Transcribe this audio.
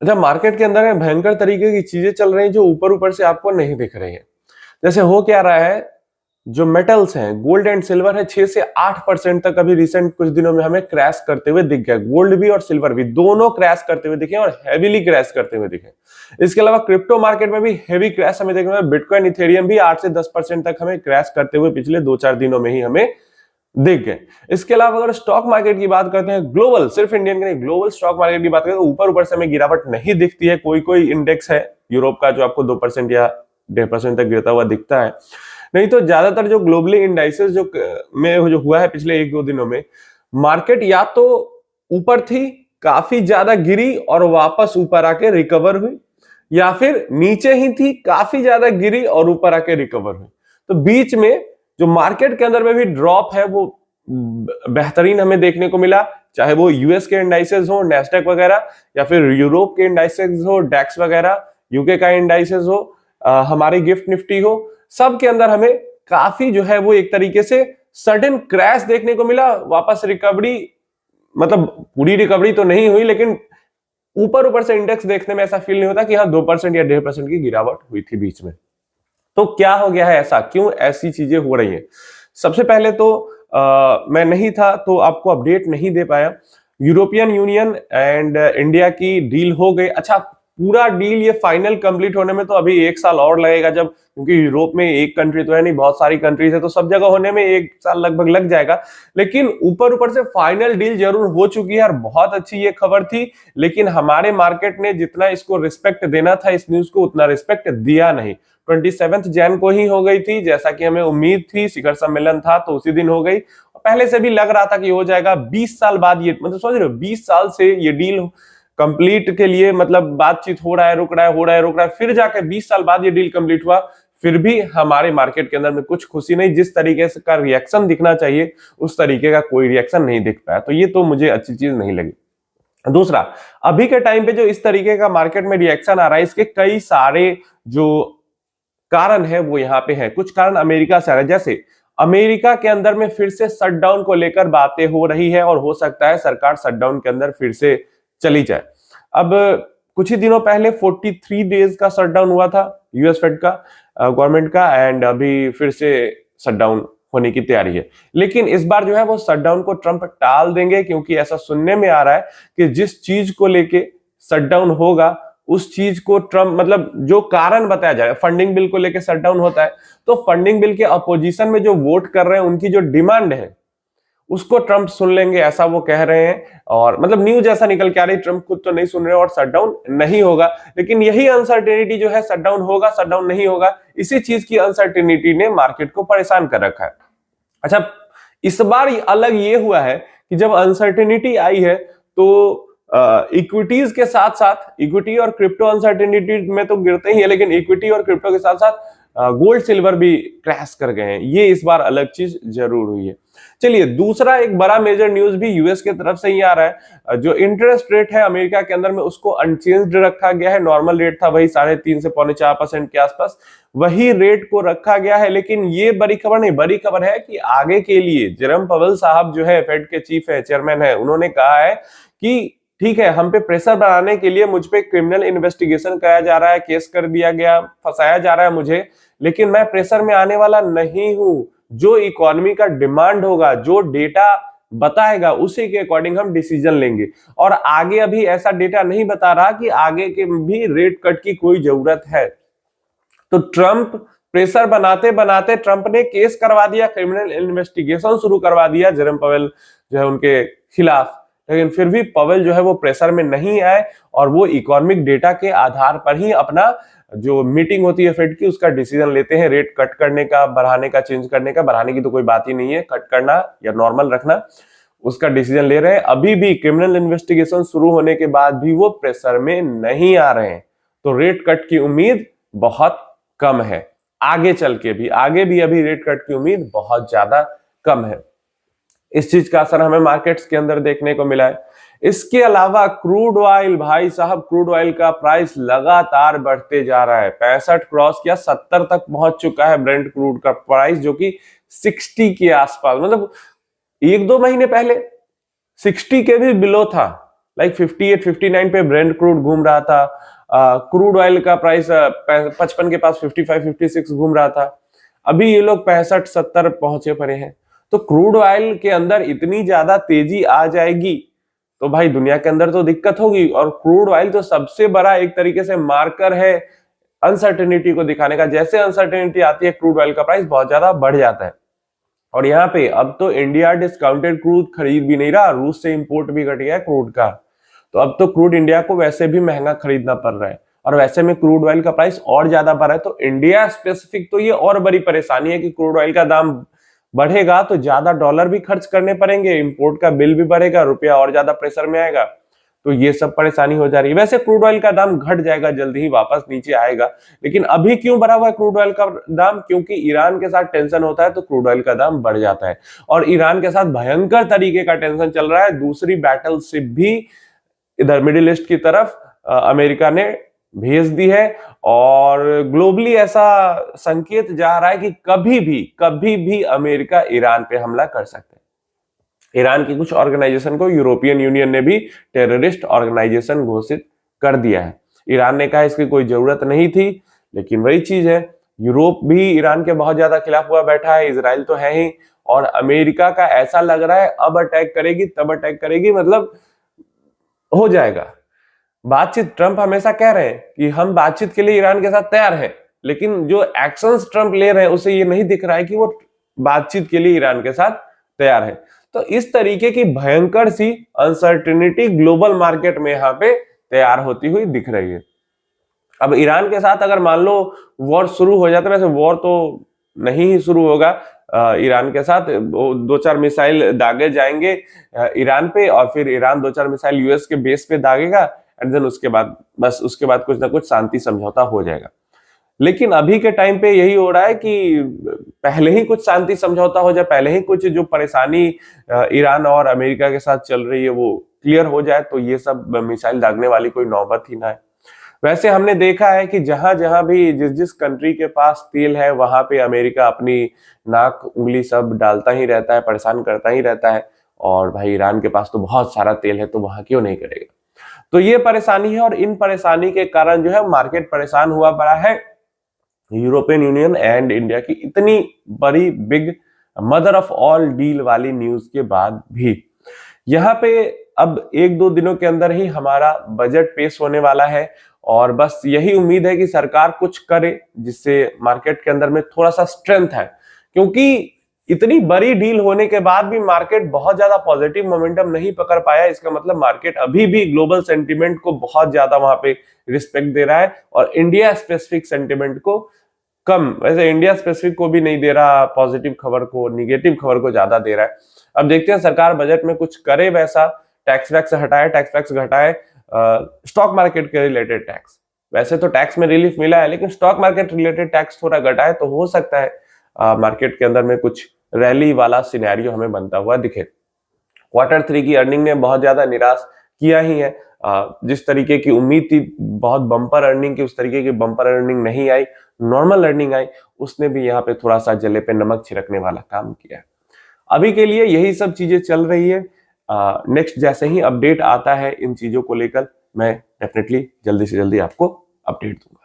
अच्छा, मार्केट के अंदर भयंकर तरीके की चीजें चल रही हैं जो ऊपर ऊपर से आपको नहीं दिख रही है। जैसे हो क्या रहा है, जो मेटल्स हैं, गोल्ड एंड सिल्वर है, 6 से 8% तक अभी रिसेंट कुछ दिनों में हमें क्रैश करते हुए दिख गया। गोल्ड भी और सिल्वर भी दोनों क्रैश करते हुए दिखे और हैवीली क्रैश करते हुए दिखे। इसके अलावा क्रिप्टो मार्केट में भी हैवी क्रैश हमें देखने में, बिटकॉइन इथेरियम भी 8 से 10% तक हमें क्रैश करते हुए पिछले 2-4 दिनों में ही हमें दिख गए। इसके अलावा अगर स्टॉक मार्केट की बात करते हैं, ग्लोबल, सिर्फ इंडियन के नहीं, ग्लोबल स्टॉक मार्केट की बात करें तो ऊपर ऊपर से हमें गिरावट नहीं दिखती है। कोई कोई इंडेक्स है यूरोप का जो आपको 2% या 1.5% तक गिरता हुआ दिखता है, नहीं तो ज्यादातर जो ग्लोबली इंडाइसेस जो हुआ है पिछले 1-2 दिनों में, मार्केट या तो ऊपर थी, काफी ज्यादा गिरी और वापस ऊपर आके रिकवर हुई, या फिर नीचे ही थी, काफी ज्यादा गिरी और ऊपर आके रिकवर हुई। तो बीच में जो मार्केट के अंदर में भी ड्रॉप है वो बेहतरीन हमें देखने को मिला, चाहे वो यूएस के इंडाइसेस हो, नैस्डैक वगैरह, या फिर यूरोप के इंडाइसेस हो, डैक्स वगैरह, यूके का इंडाइसेस हो, हमारी गिफ्ट निफ्टी हो, सब के अंदर हमें काफी जो है वो एक तरीके से सडन क्रैश देखने को मिला। वापस रिकवरी, मतलब पूरी रिकवरी तो नहीं हुई, लेकिन ऊपर ऊपर से इंडेक्स देखने में ऐसा फील नहीं होता कि हाँ 2% या 1.5% की गिरावट हुई थी बीच में। तो क्या हो गया है ऐसा, क्यों ऐसी चीजें हो रही हैं? सबसे पहले तो मैं नहीं था तो आपको अपडेट नहीं दे पाया। यूरोपियन यूनियन एंड इंडिया की डील हो गई। अच्छा, पूरा डील ये फाइनल कंप्लीट होने में तो अभी 1 साल और लगेगा, जब क्योंकि यूरोप में एक कंट्री तो है नहीं, बहुत सारी कंट्रीज है, तो सब जगह होने में 1 साल लगभग लग जाएगा। लेकिन ऊपर ऊपर से फाइनल डील जरूर हो चुकी है और बहुत अच्छी ये खबर थी। लेकिन हमारे मार्केट ने जितना इसको रिस्पेक्ट देना था इस न्यूज को, उतना रिस्पेक्ट दिया नहीं। 27 जैन को ही हो गई थी, जैसा कि हमें उम्मीद थी, शिखर सम्मेलन था तो उसी दिन हो गई। पहले से भी लग रहा था कि हो जाएगा। 20 साल बाद ये, मतलब सोच रहे हो 20 साल से ये डील कंप्लीट के लिए, मतलब बातचीत हो रहा है, रुक रहा है, हो रहा है, रुक रहा है, फिर जाके 20 साल बाद ये डील कंप्लीट हुआ। फिर भी हमारे मार्केट के अंदर में कुछ खुशी नहीं, जिस तरीके से का रिएक्शन दिखना चाहिए उस तरीके का कोई रिएक्शन नहीं दिख पाया, तो ये तो मुझे अच्छी चीज नहीं लगी। दूसरा, अभी के टाइम पे जो इस तरीके का मार्केट में रिएक्शन आ रहा है, इसके कई सारे जो कारण है वो यहाँ पे है। कुछ कारण अमेरिका से आ रहा है, जैसे अमेरिका के अंदर में फिर से शटडाउन को लेकर बातें हो रही है और हो सकता है सरकार शटडाउन के अंदर फिर से चली जाए। अब कुछ ही दिनों पहले 43 डेज का शटडाउन हुआ था यूएस फेड का, गवर्नमेंट का, एंड अभी फिर से शटडाउन होने की तैयारी है। लेकिन इस बार जो है वो शटडाउन को ट्रंप टाल देंगे, क्योंकि ऐसा सुनने में आ रहा है कि जिस चीज को लेके शटडाउन होगा उस चीज को ट्रंप, मतलब जो कारण बताया जाए, फंडिंग बिल को लेके शटडाउन होता है तो फंडिंग बिल के अपोजिशन में जो वोट कर रहे हैं उनकी जो डिमांड है उसको ट्रंप सुन लेंगे, ऐसा वो कह रहे हैं। और मतलब न्यूज ऐसा निकल के आ रही, ट्रंप खुद तो नहीं सुन रहे और शटडाउन नहीं होगा। लेकिन यही अनसर्टेनिटी जो है, शटडाउन होगा, शटडाउन नहीं होगा, इसी चीज की अनसर्टेनिटी ने मार्केट को परेशान कर रखा है। अच्छा, इस बार अलग ये हुआ है कि जब अनसर्टेनिटी आई है तो इक्विटीज के साथ साथ, इक्विटी और क्रिप्टो अनसर्टेनिटी में तो गिरते ही है, लेकिन इक्विटी और क्रिप्टो के साथ साथ गोल्ड सिल्वर भी क्रैश कर गए हैं। ये इस बार अलग चीज जरूर हुई है। चलिए, दूसरा एक बड़ा मेजर न्यूज भी यूएस की तरफ से ही आ रहा है। जो इंटरेस्ट रेट है अमेरिका के अंदर में उसको अनचेंज्ड रखा गया है। नॉर्मल रेट था वही 3.5 से 3.25% के आसपास, वही रेट को रखा गया है। लेकिन ये बड़ी खबर नहीं, बड़ी खबर है कि आगे के लिए जेरोम पावेल साहब जो है, फेड के चीफ है, चेयरमैन है, उन्होंने कहा है कि ठीक है, हम पे प्रेशर बनाने के लिए मुझ पे क्रिमिनल इन्वेस्टिगेशन कराया जा रहा है, केस कर दिया गया, फंसाया जा रहा है मुझे, लेकिन मैं प्रेशर में आने वाला नहीं हूं। जो इकोनॉमी का डिमांड होगा, जो डेटा बताएगा, उसी के अकॉर्डिंग हम डिसीजन लेंगे। और आगे अभी ऐसा डेटा नहीं बता रहा कि आगे के भी रेट कट की कोई जरूरत है। तो ट्रंप प्रेशर बनाते बनाते ट्रंप ने केस करवा दिया, क्रिमिनल इन्वेस्टिगेशन शुरू करवा दिया जेरोम पावेल जो है उनके खिलाफ। लेकिन फिर भी पावेल जो है वो प्रेशर में नहीं आए और वो इकोनॉमिक डेटा के आधार पर ही अपना जो मीटिंग होती है फेड की उसका डिसीजन लेते हैं, रेट कट करने का, बढ़ाने का, चेंज करने का। बढ़ाने की तो कोई बात ही नहीं है, कट करना या नॉर्मल रखना, उसका डिसीजन ले रहे हैं। अभी भी क्रिमिनल इन्वेस्टिगेशन शुरू होने के बाद भी वो प्रेशर में नहीं आ रहे हैं, तो रेट कट की उम्मीद बहुत कम है। आगे चल के भी, आगे भी अभी रेट कट की उम्मीद बहुत ज्यादा कम है। इस चीज का असर हमें मार्केट्स के अंदर देखने को मिला है। इसके अलावा क्रूड ऑयल, भाई साहब, क्रूड ऑयल का प्राइस लगातार बढ़ते जा रहा है। 65 क्रॉस किया, 70 तक पहुंच चुका है ब्रेंट क्रूड का प्राइस, जो कि 60 के आसपास, मतलब 1-2 महीने पहले 60 के भी बिलो था। लाइक 58 59 पे ब्रेंट क्रूड घूम रहा था, क्रूड ऑयल का प्राइस 55 के पास 55 56 घूम रहा था, अभी ये लोग 65 70 पहुंचे पड़े हैं। तो क्रूड ऑयल के अंदर इतनी ज्यादा तेजी आ जाएगी तो भाई दुनिया के अंदर तो दिक्कत होगी। और क्रूड ऑयल तो सबसे बड़ा एक तरीके से मार्कर है अनसर्टेनिटी को दिखाने का। जैसे अनसर्टेनिटी आती है क्रूड ऑयल का प्राइस बहुत ज्यादा बढ़ जाता है। और यहाँ पे अब तो इंडिया डिस्काउंटेड क्रूड खरीद भी नहीं रहा, रूस से इंपोर्ट भी घट गया है क्रूड का। तो अब तो क्रूड इंडिया को वैसे भी महंगा खरीदना पड़ रहा है, और वैसे में क्रूड ऑयल का प्राइस और ज्यादा बढ़ा है। तो इंडिया स्पेसिफिक तो ये और बड़ी परेशानी है कि क्रूड ऑयल का दाम बढ़ेगा तो ज्यादा डॉलर भी खर्च करने पड़ेंगे, इंपोर्ट का बिल भी बढ़ेगा, रुपया और ज्यादा प्रेशर में आएगा। तो ये सब परेशानी हो जा रही है। वैसे क्रूड ऑयल का दाम घट जाएगा, जल्दी ही वापस नीचे आएगा। लेकिन अभी क्यों बढ़ा हुआ है क्रूड ऑयल का दाम? क्योंकि ईरान के साथ टेंशन होता है तो क्रूड ऑयल का दाम बढ़ जाता है। और ईरान के साथ भयंकर तरीके का टेंशन चल रहा है, दूसरी बैटलशिप भी इधर मिडिल ईस्ट की तरफ अमेरिका ने भेज दी है। और ग्लोबली ऐसा संकेत जा रहा है कि कभी भी अमेरिका ईरान पे हमला कर सकता है। ईरान की कुछ ऑर्गेनाइजेशन को यूरोपियन यूनियन ने भी टेररिस्ट ऑर्गेनाइजेशन घोषित कर दिया है। ईरान ने कहा इसकी कोई जरूरत नहीं थी, लेकिन वही चीज है, यूरोप भी ईरान के बहुत ज्यादा खिलाफ हुआ बैठा है, इजराइल तो है ही, और अमेरिका का ऐसा लग रहा है अब अटैक करेगी तब अटैक करेगी, मतलब हो जाएगा। बातचीत, ट्रंप हमेशा कह रहे हैं कि हम बातचीत के लिए ईरान के साथ तैयार हैं, लेकिन जो एक्शंस ट्रंप ले रहे हैं उसे ये नहीं दिख रहा है कि वो बातचीत के लिए ईरान के साथ तैयार है। तो इस तरीके की भयंकर सी अनसर्टेनिटी ग्लोबल मार्केट में यहाँ पे तैयार होती हुई दिख रही है। अब ईरान के साथ अगर मान लो वॉर शुरू हो जाता है, वैसे वॉर तो नहीं ही शुरू होगा, ईरान के साथ 2-4 मिसाइल दागे जाएंगे ईरान पे, और फिर ईरान 2-4 मिसाइल यूएस के बेस पे दागेगा, एंड देन उसके बाद कुछ ना कुछ शांति समझौता हो जाएगा। लेकिन अभी के टाइम पे यही हो रहा है कि पहले ही कुछ शांति समझौता हो जाए, पहले ही कुछ जो परेशानी ईरान और अमेरिका के साथ चल रही है वो क्लियर हो जाए, तो ये सब मिसाइल दागने वाली कोई नौबत ही ना है। वैसे हमने देखा है कि जहां जहां भी जिस कंट्री के पास तेल है वहां पे अमेरिका अपनी नाक उंगली सब डालता ही रहता है, परेशान करता ही रहता है। और भाई ईरान के पास तो बहुत सारा तेल है, तो वहां क्यों नहीं करेगा? तो ये परेशानी है, और इन परेशानी के कारण जो है मार्केट परेशान हुआ पड़ा है। यूरोपियन यूनियन एंड इंडिया की इतनी बड़ी big mother of all deal वाली न्यूज के बाद भी यहाँ पे अब 1-2 दिनों के अंदर ही हमारा बजट पेश होने वाला है, और बस यही उम्मीद है कि सरकार कुछ करे जिससे मार्केट के अंदर में थोड़ा सा स्ट्रेंथ है। क्योंकि इतनी बड़ी डील होने के बाद भी मार्केट बहुत ज्यादा पॉजिटिव मोमेंटम नहीं पकड़ पाया, इसका मतलब मार्केट अभी भी ग्लोबल सेंटीमेंट को बहुत ज्यादा वहां पे रिस्पेक्ट दे रहा है, और इंडिया स्पेसिफिक सेंटीमेंट को कम, वैसे इंडिया स्पेसिफिक को भी नहीं दे रहा, पॉजिटिव खबर को, निगेटिव खबर को ज्यादा दे रहा है। अब देखते हैं सरकार बजट में कुछ करे वैसा, टैक्स वैक्स हटाए, टैक्स वैक्स घटाए, स्टॉक मार्केट के रिलेटेड टैक्स, वैसे तो टैक्स में रिलीफ मिला है, लेकिन स्टॉक मार्केट रिलेटेड टैक्स थोड़ा घटाए तो हो सकता है मार्केट के अंदर में कुछ रैली वाला सिनेरियो हमें बनता हुआ दिखे। Q3 की अर्निंग ने बहुत ज्यादा निराश किया ही है, जिस तरीके की उम्मीद थी बहुत बम्पर अर्निंग की, उस तरीके की बम्पर अर्निंग नहीं आई, नॉर्मल अर्निंग आई, उसने भी यहाँ पे थोड़ा सा जले पे नमक छिड़कने वाला काम किया है। अभी के लिए यही सब चीजें चल रही है। नेक्स्ट जैसे ही अपडेट आता है इन चीजों को लेकर मैं डेफिनेटली जल्दी से जल्दी आपको अपडेट दूंगा।